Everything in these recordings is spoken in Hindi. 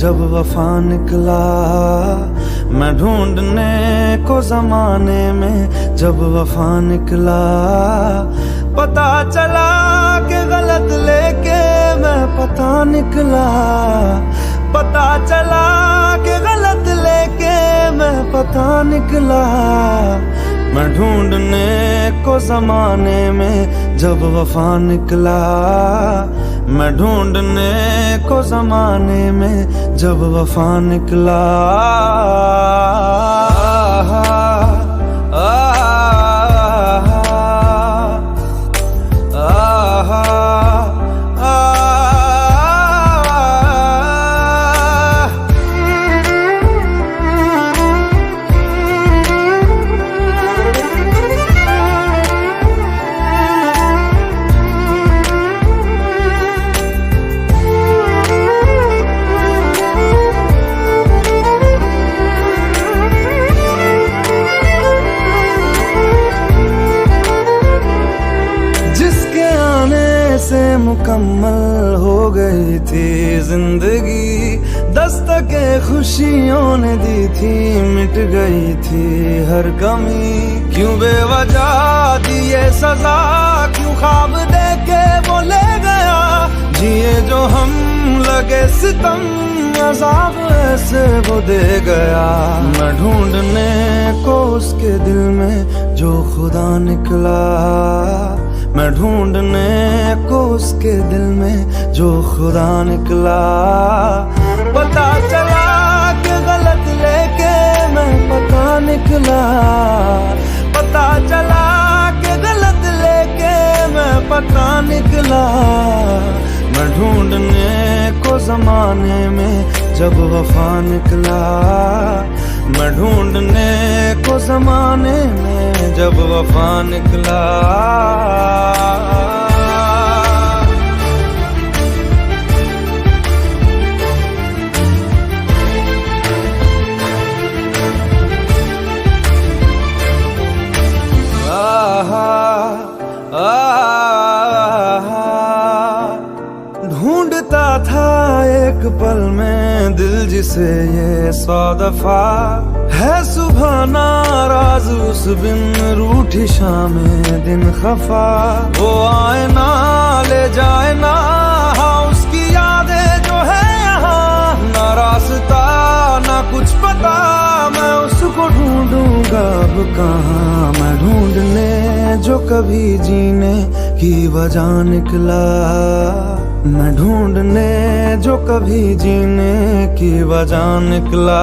जब वफा निकला। मैं ढूंढने को जमाने में जब वफा निकला। पता चला कि गलत लेके मैं पता निकला। पता चला कि गलत लेके मैं पता निकला। मैं ढूंढने को जमाने में जब वफा निकला। मैं ढूंढने को जमाने में जब वफा निकला। से मुकम्मल हो गई थी जिंदगी। दस्तके खुशियों ने दी थी, मिट गई थी हर कमी। क्यों बेवजह दी ये सजा, क्यों ख्वाब देके वो ले गया। जिए जो हम लगे सितम, अज़ाब ऐसे वो दे गया। मैं ढूंढने को उसके दिल में जो खुदा निकला। मैं ढूंढने को उसके दिल में जो खुदा निकला। पता चला कि गलत लेके मैं पता निकला। पता चला कि गलत लेके मैं पता निकला। मैं ढूंढने को जमाने में जब वफा निकला। मैं ढूंढने को जमाने में जब वफा निकला। ढूंढता था एक पल में दिल जिसे ये 100 दफा। है सुबह नाराज उस बिन रूठी शाम दिन खफा। वो आए ना ले जाए ना, हाँ उसकी यादें जो है यहाँ। ना रास्ता ना कुछ पता, मैं उसको ढूंढूंगा अब कहाँ। मैं ढूंढने जो कभी जीने की वजह निकला। मैं ढूंढने जो कभी जीने की वजह निकला।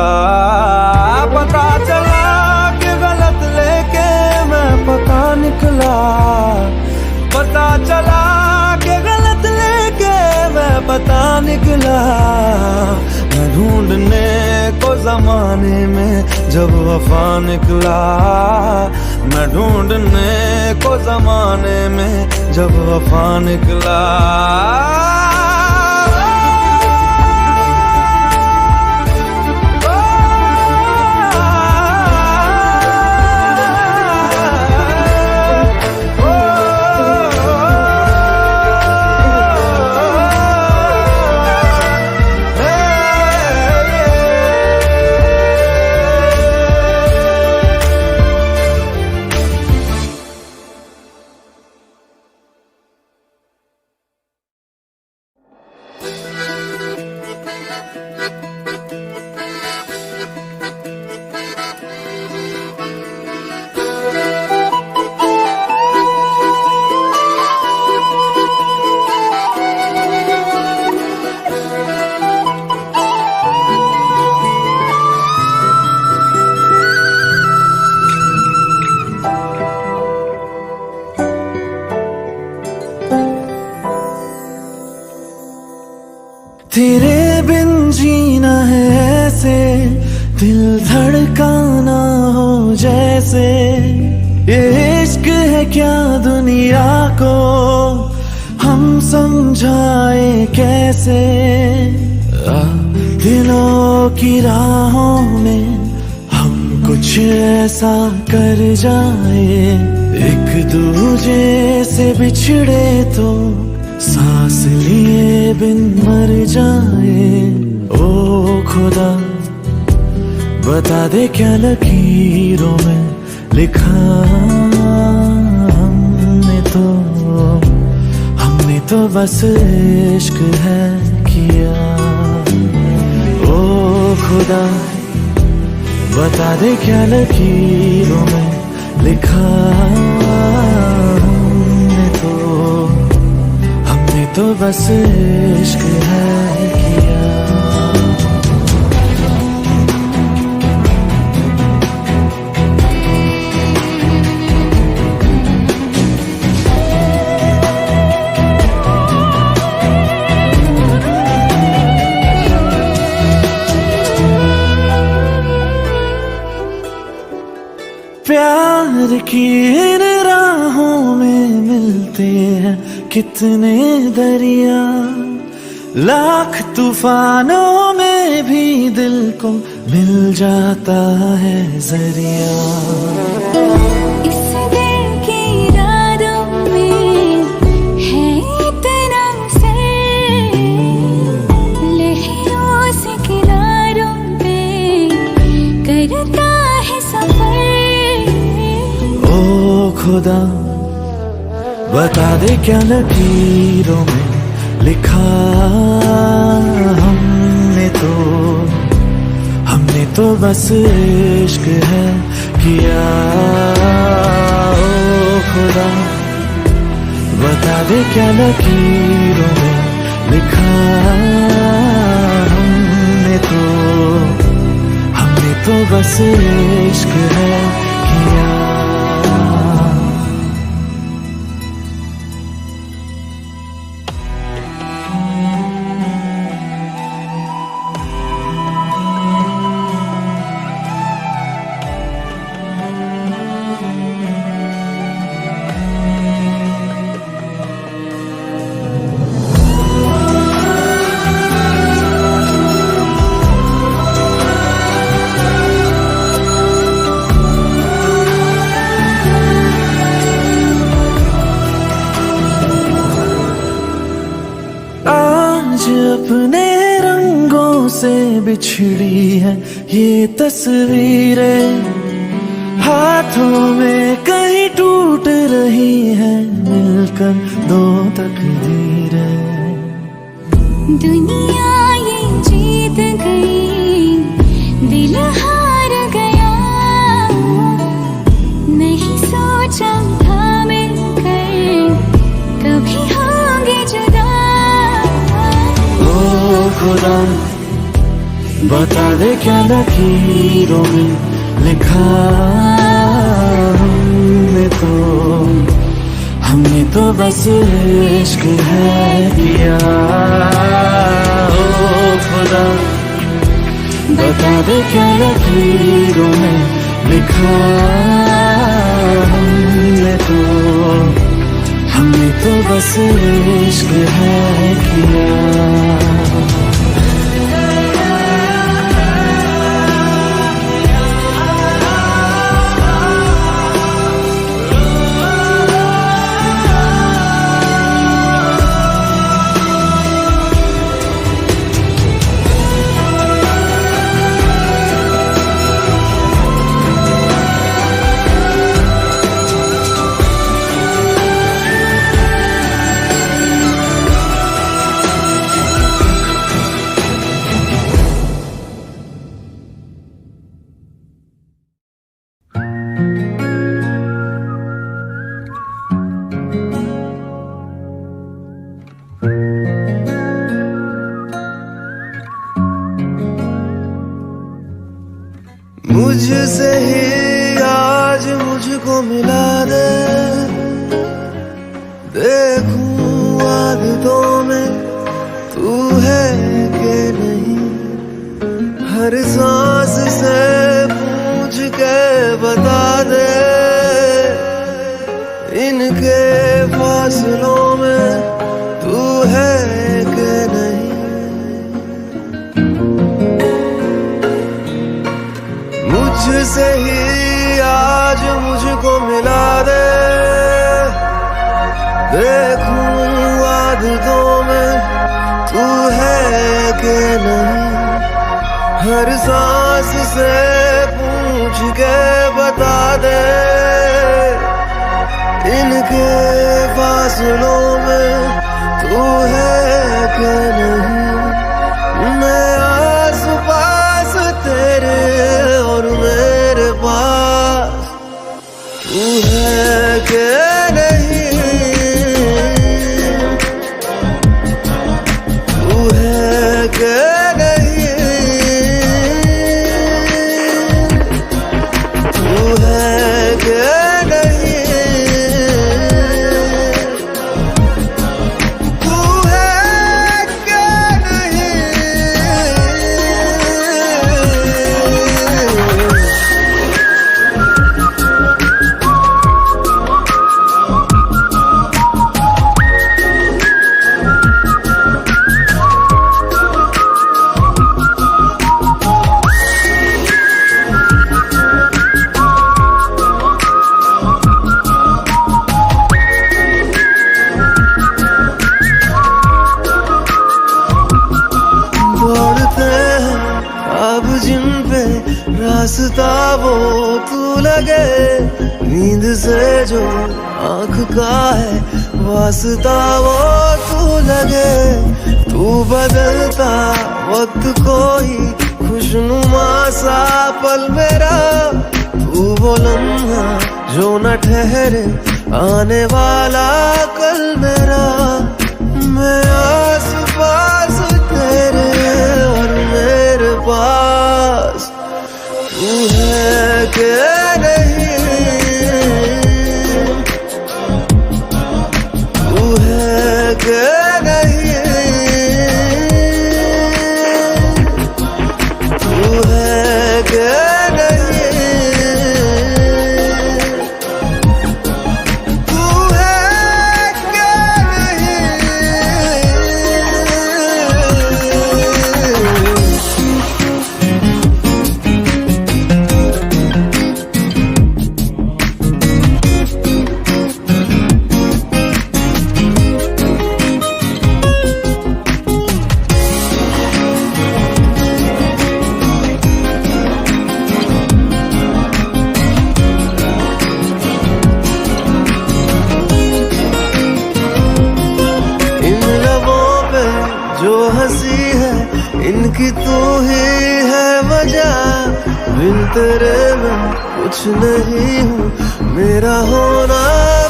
पता चला कि गलत लेके मैं पता निकला। पता चला कि गलत लेके मैं पता निकला। मैं ढूंढने को जमाने में जब वफा निकला। मैं ढूंढने को जमाने में जब वफा निकला। तेरे बिन जीना है ऐसे, दिल धड़काना हो जैसे। ये इश्क है क्या दुनिया को हम समझाए कैसे। दिलों की राहों में हम कुछ ऐसा कर जाए, एक दूजे से बिछड़े तो सांस लिए बिन मर जाए। ओ खुदा बता दे क्या लकीरों में लिखा हमने तो बस इश्क है किया। ओ खुदा बता दे क्या लकीरों में लिखा हमने तो बस इश्क है किया। प्यार की इन राहों में मिलते हैं कितने दरिया, लाख तूफानों में भी दिल को मिल जाता है जरिया। इस दिल की रातों में है इतना सर, लहरों से किनारों पे करता है सफर। खुदा बता दे क्या लकीरों में लिखा हमने तो बस इश्क है किया। ओ खुदा बता दे क्या लकीरों में लिखा हमने तो बस इश्क है किया। आज अपने रंगों से बिछड़ी है ये तस्वीरें, हाथों में कहीं टूट रही है मिलकर दो तकदीरें। दुनिया ये जीत गई, दिल हार गया, नहीं सोचा था मिलकर कभी होंगे जुदा। खुदा बता दे क्या लकीरों में लिखा हमने तो बस इश्क है किया। ओ खुदा बता दे क्या लकीरों में लिखा हमने तो बस इश्क है किया। मुझसे ही आज मुझको मिला दे, देखूं आदतों में तू है कि नहीं। हर सांस से पूछ के बता दे, इनके फासलों में तू है कि नहीं। मुझसे ही आज मुझको मिला दे, देखूं आदतों में तू है कि नहीं। हर सांस से पूछ के बता दे, इनके फासलों में तू है कि नहीं। मैं आस पास तेरे और मेरे पास तू है कि नहीं, तू है कि नहीं, तू है कि नहीं, तू है कि नहीं। दौड़ते हैं अब जिन पे रास्ता वो तू लगे, नींद से जो आँख का है वास्ता वो तू लगे। तू बदलता वक्त कोई खुशनुमा सा पल मेरा, तू वो लम्हा जो न ठहरे आने वाला कल मेरा। मैं आस पास तेरे और मेरे पास तू है कि नहीं, तू है कि नहीं, तू है कि नहीं, तू है कि नहीं। इन लबों पे जो हंसी है इनकी तू ही है वजह, बिन तेरे मैं कुछ नहीं हूँ, मेरा होना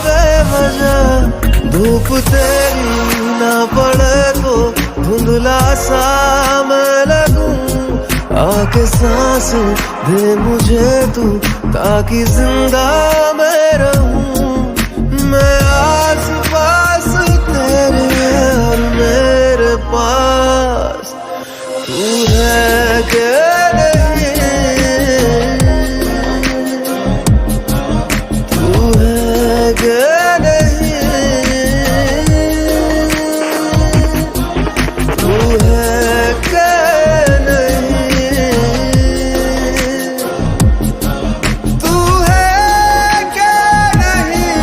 बेवजह। धूप तेरी ना पड़े तो धुंधला सा मैं लगूं, आके सांस दे मुझे तू ताकि जिंदा मैं रहूं। मैं आस पास तेरे और मेरे पास तू है कि नहीं, तू है कि नहीं, तू है कि नहीं, तू है कि नहीं।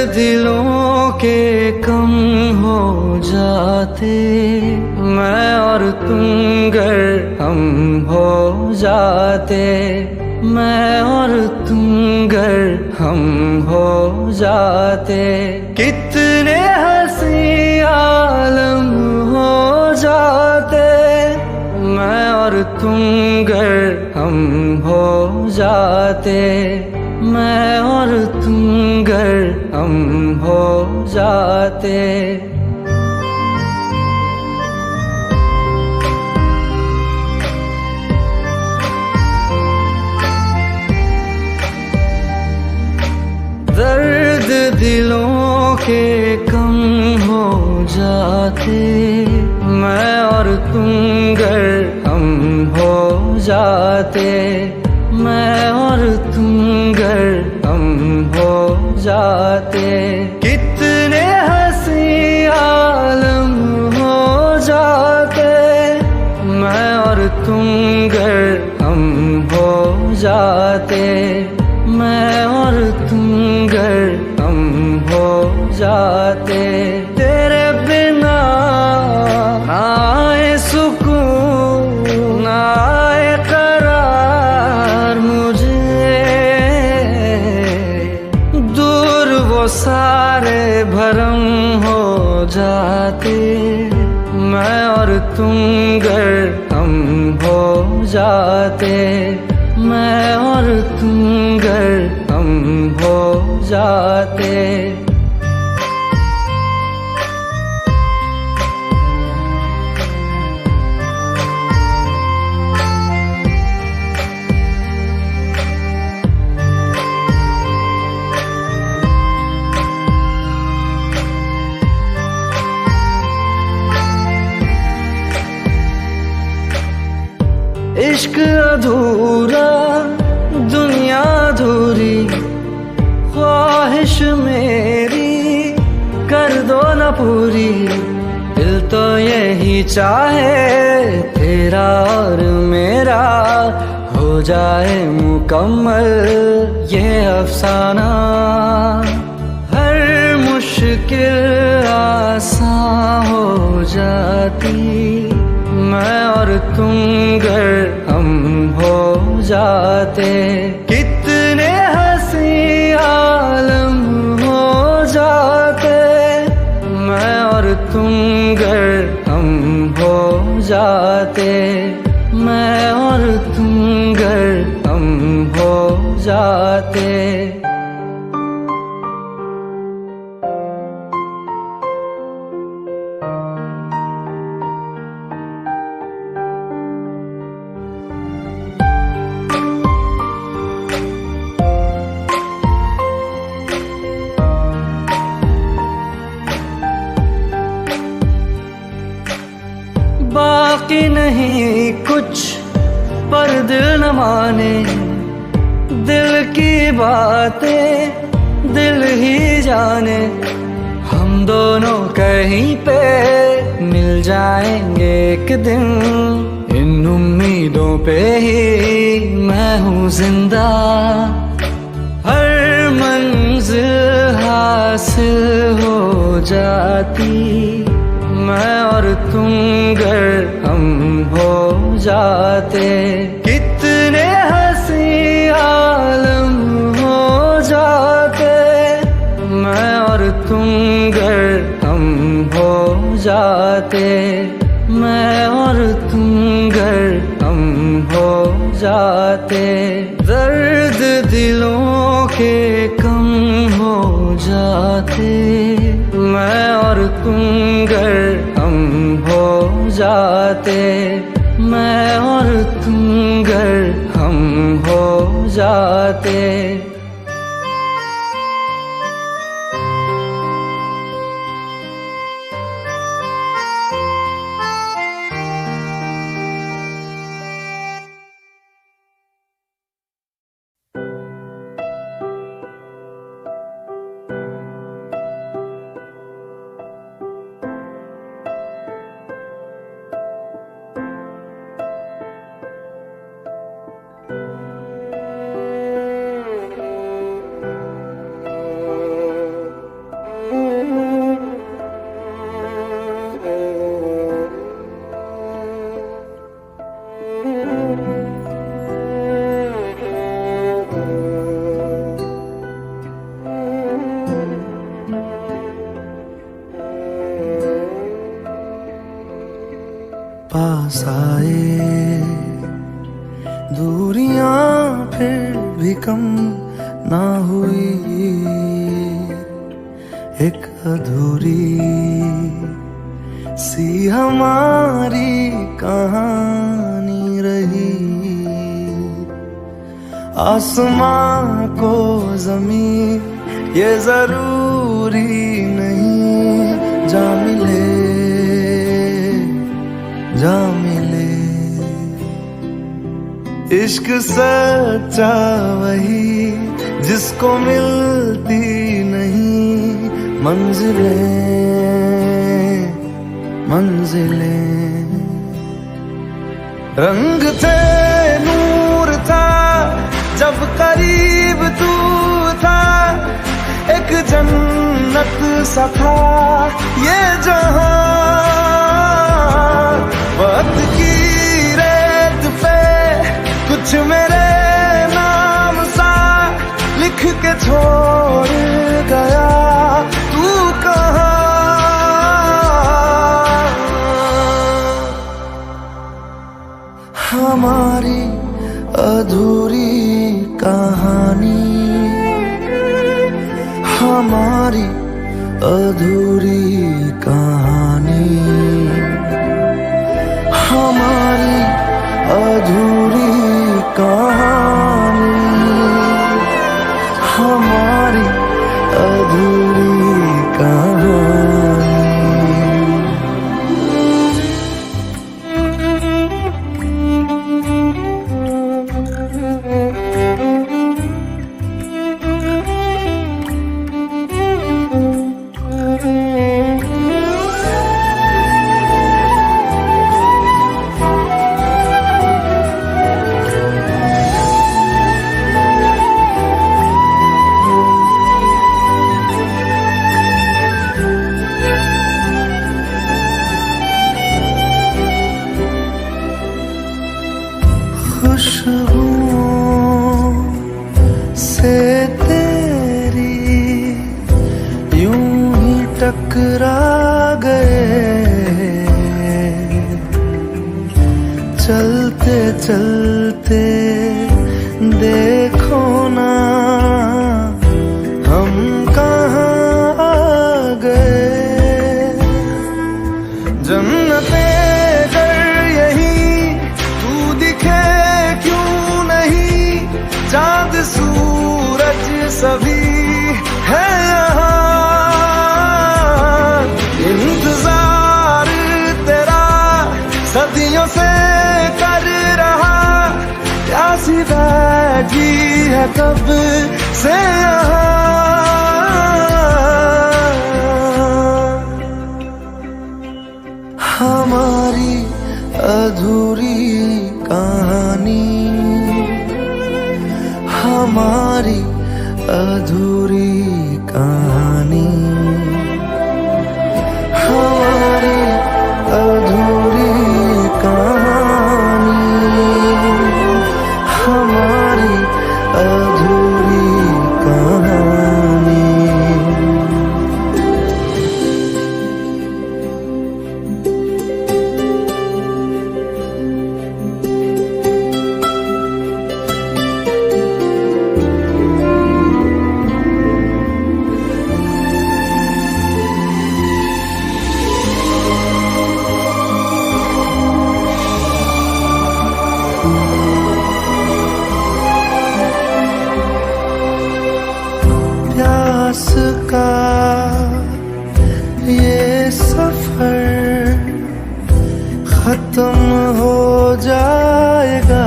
दिलों के कम हो जाते, मैं और तुम गर हम हो जाते, मैं और तुम गर हम हो जाते, कितने हंसी आलम हो जाते, मैं और तुम गर हम हो जाते, मैं और तुम गर हम हो जाते। दर्द दिलों के कम हो जाते, मैं और तुम गर हम हो जाते, मैं और तुम गर हम हो जाते, कितने हंसी आलम हो जाते, मैं और तुम गर हम हो जाते, मैं और तुम गर हम हो जाते। तेरे बिना ना आए सुकून ना आए करार मुझे, दूर वो सारे भरम हो जाते, मैं और तुम गर हम हो जाते, मैं और तुम गर हम हो जाते। इश्क अधूरा दुनिया अधूरी, ख्वाहिश मेरी कर दो न पूरी, दिल तो यही चाहे तेरा और मेरा हो जाए मुकम्मल ये अफसाना, हर मुश्किल आसान हो जाती, मैं और तुम गर हम हो जाते, कितने हंसी आलम हो जाते, मैं और तुम गर हम हो जाते, मैं और तुम गर हम हो जाते। बाकी नहीं कुछ पर दिल न माने, दिल की बातें दिल ही जाने, हम दोनों कहीं पे मिल जाएंगे एक दिन, इन उम्मीदों पे ही मैं हूँ जिंदा, हर मंजिल हासिल हो जाती, मैं और तुम गर हम हो जाते, कितने हंसी आलम हो जाते, मैं और तुम गर हम हो जाते, मैं और तुम गर हम हो जाते। दर्द दिलों के कम हो जाते, मैं और तुम गर हम हो जाते, मैं और तुम गर हम हो जाते। पास आए, दूरियां फिर भी कम ना हुई, एक अधूरी सी हमारी कहानी रही। आसमां को जमीन ये जरूरी नहीं, जा मिले जा मिले। इश्क सच्चा वही जिसको मिलती नहीं मंजिलें मंजिलें। रंग थे नूर था जब करीब तू था, एक जन्नत सा था ये जहां। वक्त की रेत पे कुछ मेरे नाम सा लिख के छोड़ गया, तू कहाँ? हमारी अधूरी कहानी, हमारी अधूरी कहानी, हमारी अधूरी कहानी, हमारी अधूरी कहानी। खुशबुओं से तेरी यूं ही टकरा गए, चलते चलते देखो ना हम कहाँ आ गए। जन्नते चाँद सूरज सभी है यहाँ, इंतजार तेरा सदियों से कर रहा, प्यासी बैठी है कब से यहाँ। हमारी अधूरी कहानी, हमारी अधूरी कहानी, हमारी अधूरी कहानी, हमारी अधूरी कहानी। प्यास का ये सफर खत्म हो जाएगा,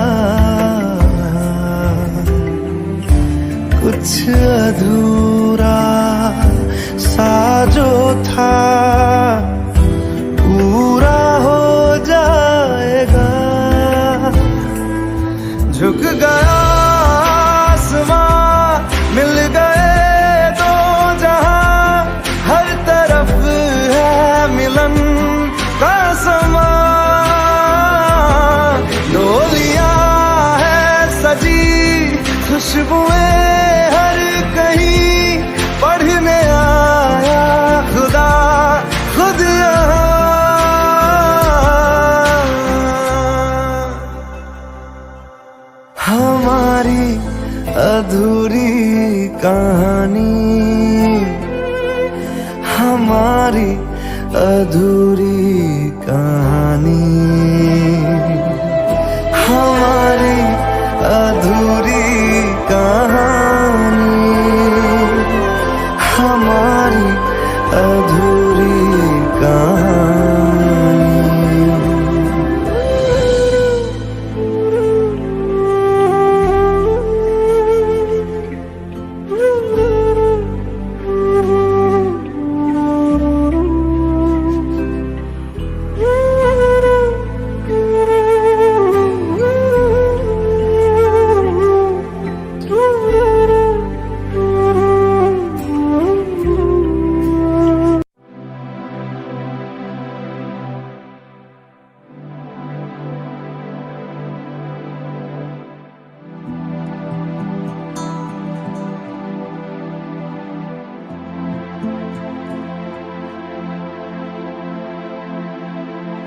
कुछ अधूरा सा जो था पूरा हो जाएगा। झुक गया आसमां, मिल गए दो जहां, हर तरफ है मिलन का समा। डोलियां है सजी, खुशबुएं हर कहीं, पढ़ने आया खुदा खुद यहाँ। अधूरी कहानी, हमारी अधूरी कहानी, हमारी अधूरी कहानी।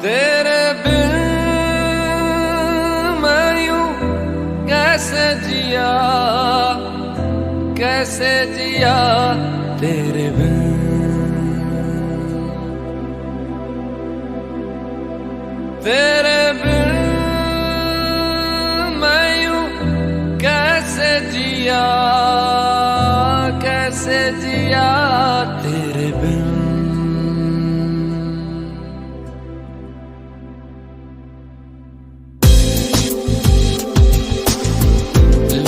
तेरे बिन मैं यूं कैसे जिया, कैसे जिया तेरे बिन। तेरे बिन मैं यूं कैसे जिया, कैसे जिया तेरे बिन।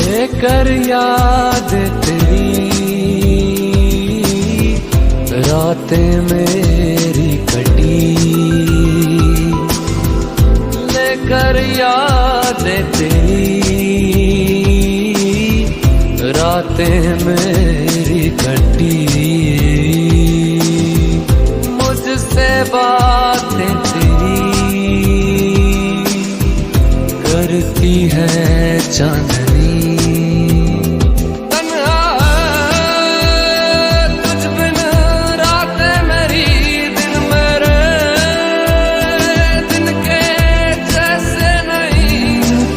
लेकर याद तेरी रातें मेरी कटी, लेकर याद तेरी रातें मेरी कटी। मुझसे बातें तेरी करती है चांदनी।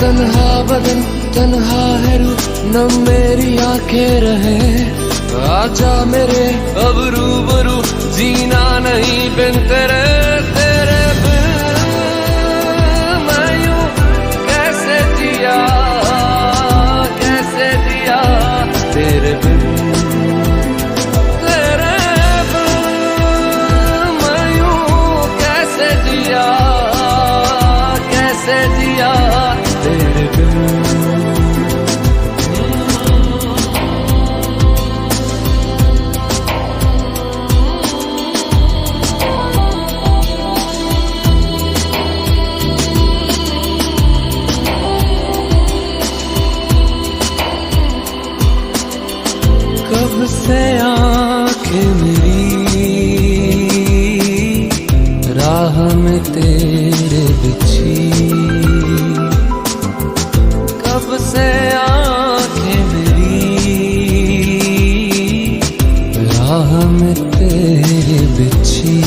तन्हा बदन तन्हा है रूह, न मेरी आंखें रहे। आजा मेरे अब रूबरू, जीना नहीं बिन तेरे। तेरे बिन मैं यूं कैसे जिया, कैसे जिया तेरे बिन। तेरे बिन मैं यूं कैसे जिया, कैसे जिया तेरे बिन। कब से आंखें मेरी राह में तेरे बिछी, कब से आंखें मेरी राह में तेरे बिछी।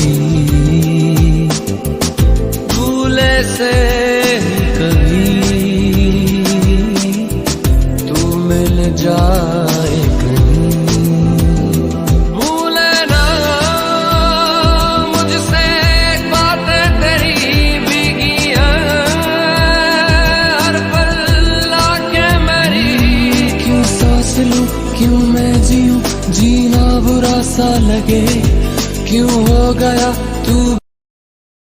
भूले से कभी तू मिल जाए कहीं। भूले ना मुझसे बातें तेरी भीगी हैं, हर पल आके मेरी। क्यों सांस लूं, क्यों मैं जीऊं, जीना बुरा सा लगे। क्यों हो गया तू